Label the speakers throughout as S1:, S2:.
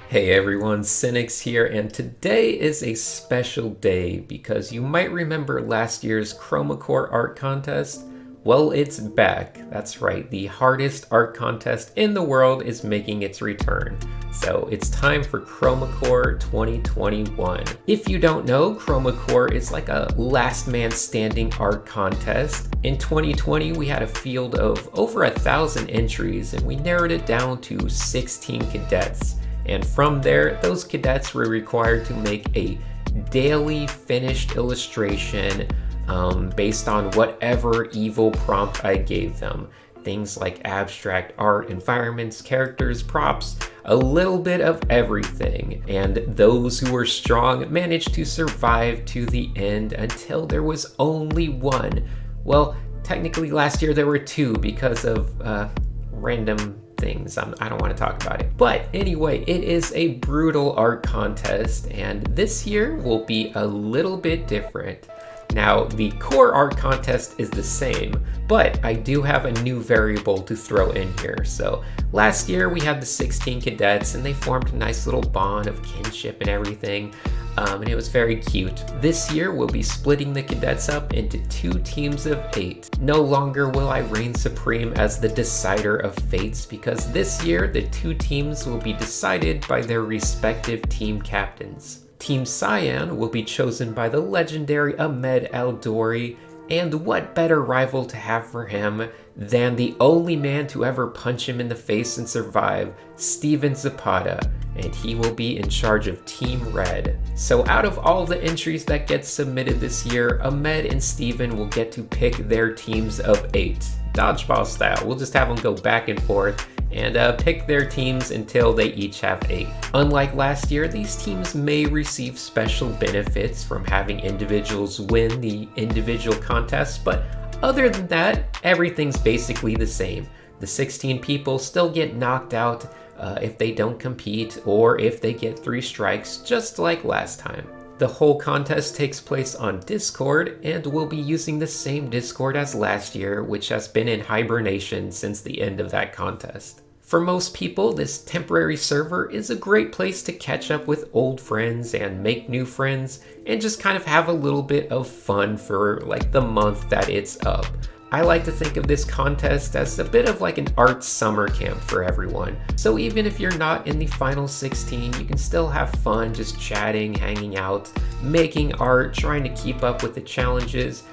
S1: Hey everyone, Cynics here, and today is a special day because you might remember last year's Chroma Corps art contest. Well, it's back. That's right, the hardest art contest in the world is making its return. So it's time for Chroma Corps 2021. If you don't know, Chroma Corps is like a last man standing art contest. In 2020, we had a field of over 1,000 entries and we narrowed it down to 16 cadets. And from there, those cadets were required to make a daily finished illustration based on whatever evil prompt I gave them. Things like abstract art, environments, characters, props, a little bit of everything. And those who were strong managed to survive to the end until there was only one. Well, technically last year there were two because of random things. I don't want to talk about it. But anyway, it is a brutal art contest, and this year will be a little bit different. Now, the core art contest is the same, but I do have a new variable to throw in here. So last year we had the 16 cadets and they formed a nice little bond of kinship and everything. And it was very cute. This year we'll be splitting the cadets up into 2 teams of 8. No longer will I reign supreme as the decider of fates, because this year the 2 teams will be decided by their respective team captains. Team Cyan will be chosen by the legendary Ahmed Al-Dori, and what better rival to have for him than the only man to ever punch him in the face and survive, Steven Zapata, and he will be in charge of Team Red. So out of all the entries that get submitted this year, Ahmed and Steven will get to pick their teams of 8. Dodgeball style, we'll just have them go back and forth and pick their teams until they each have 8. Unlike last year, these teams may receive special benefits from having individuals win the individual contests, but other than that, everything's basically the same. The 16 people still get knocked out if they don't compete or if they get 3 strikes, just like last time. The whole contest takes place on Discord, and we'll be using the same Discord as last year, which has been in hibernation since the end of that contest. For most people, this temporary server is a great place to catch up with old friends and make new friends, and just kind of have a little bit of fun for like the month that it's up. I like to think of this contest as a bit of like an art summer camp for everyone. So even if you're not in the final 16, you can still have fun just chatting, hanging out, making art, trying to keep up with the challenges,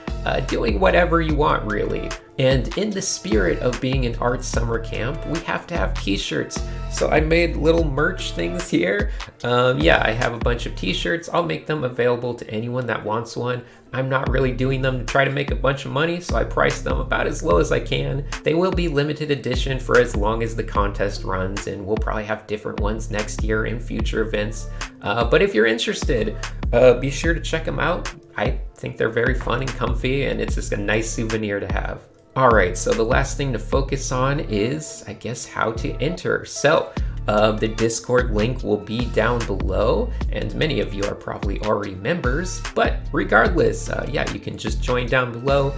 S1: doing whatever you want really. And in the spirit of being an art summer camp, we have to have t-shirts. So I made little merch things here. I have a bunch of t-shirts. I'll make them available to anyone that wants one. I'm not really doing them to try to make a bunch of money, so I priced them about as low as I can. They will be limited edition for as long as the contest runs, and we'll probably have different ones next year in future events. But if you're interested, be sure to check them out. I think they're very fun and comfy, and it's just a nice souvenir to have. Alright, so the last thing to focus on is, I guess, how to enter. So, the Discord link will be down below, and many of you are probably already members, but regardless, you can just join down below.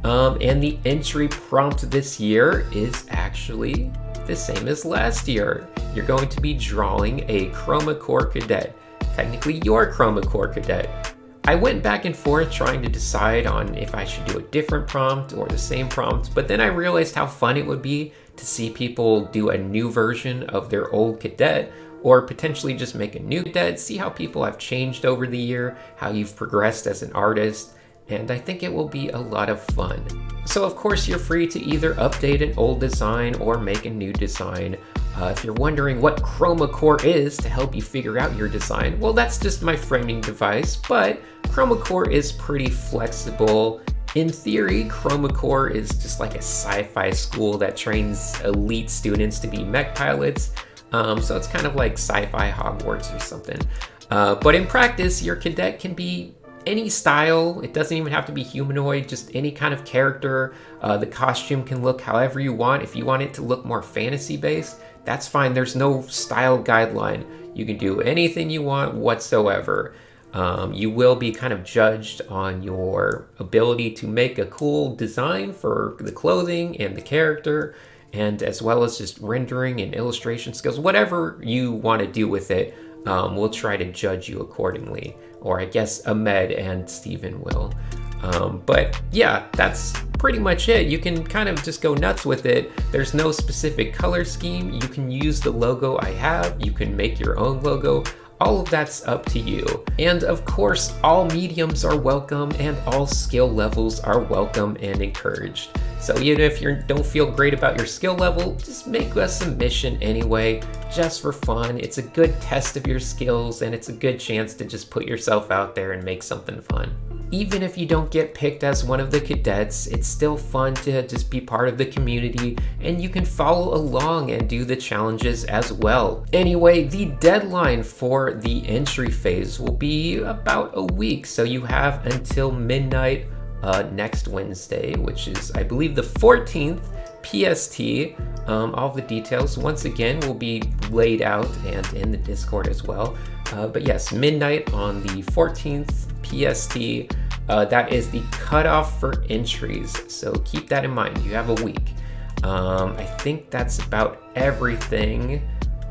S1: And the entry prompt this year is actually the same as last year. You're going to be drawing a Chroma Corps cadet, technically your Chroma Corps cadet. I went back and forth trying to decide on if I should do a different prompt or the same prompt, but then I realized how fun it would be to see people do a new version of their old cadet, or potentially just make a new cadet, see how people have changed over the year, how you've progressed as an artist, and I think it will be a lot of fun. So of course you're free to either update an old design or make a new design. If you're wondering what Chroma Corps is to help you figure out your design, well, that's just my framing device, but Chroma Corps is pretty flexible. In theory, Chroma Corps is just like a sci-fi school that trains elite students to be mech pilots, so it's kind of like sci-fi Hogwarts or something. But in practice, your cadet can be any style. It doesn't even have to be humanoid, just any kind of character. The costume can look however you want. If you want it to look more fantasy-based, that's fine. There's no style guideline. You can do anything you want whatsoever. You will be kind of judged on your ability to make a cool design for the clothing and the character, and as well as just rendering and illustration skills, whatever you want to do with it. We'll try to judge you accordingly, or I guess Ahmed and Steven will. But yeah, that's pretty much it. You can kind of just go nuts with it. There's no specific color scheme. You can use the logo I have. You can make your own logo. All of that's up to you. And of course, all mediums are welcome and all skill levels are welcome and encouraged. So even if you don't feel great about your skill level, just make a submission anyway, just for fun. It's a good test of your skills and it's a good chance to just put yourself out there and make something fun. Even if you don't get picked as one of the cadets, it's still fun to just be part of the community, and you can follow along and do the challenges as well. Anyway, the deadline for the entry phase will be about a week, so you have until midnight next Wednesday, which is, I believe, the 14th PST. All the details, once again, will be laid out and in the Discord as well. But yes, midnight on the 14th PST. That is the cutoff for entries, so keep that in mind. You have a week. I think that's about everything.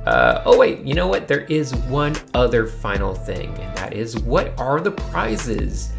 S1: Oh wait, you know what? There is one other final thing, and that is, what are the prizes?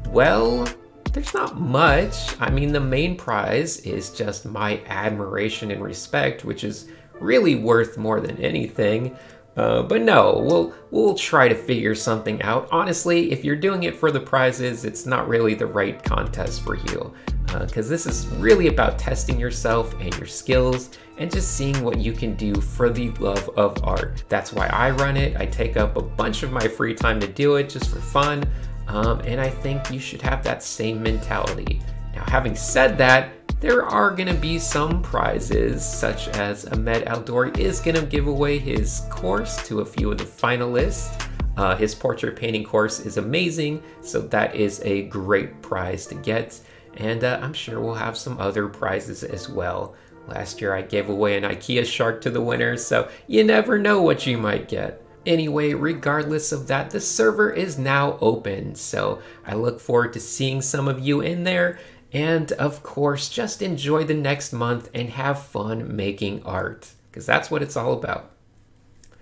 S1: Well, there's not much. I mean, the main prize is just my admiration and respect, which is really worth more than anything. But no, we'll try to figure something out. Honestly, if you're doing it for the prizes, it's not really the right contest for you. Because this is really about testing yourself and your skills and just seeing what you can do for the love of art. That's why I run it. I take up a bunch of my free time to do it just for fun. And I think you should have that same mentality. Now, having said that, there are going to be some prizes, such as Ahmed Aldori is going to give away his course to a few of the finalists. His portrait painting course is amazing, so that is a great prize to get. And I'm sure we'll have some other prizes as well. Last year I gave away an IKEA shark to the winners, so you never know what you might get. Anyway, regardless of that, the server is now open, so I look forward to seeing some of you in there. And of course, just enjoy the next month and have fun making art, because that's what it's all about.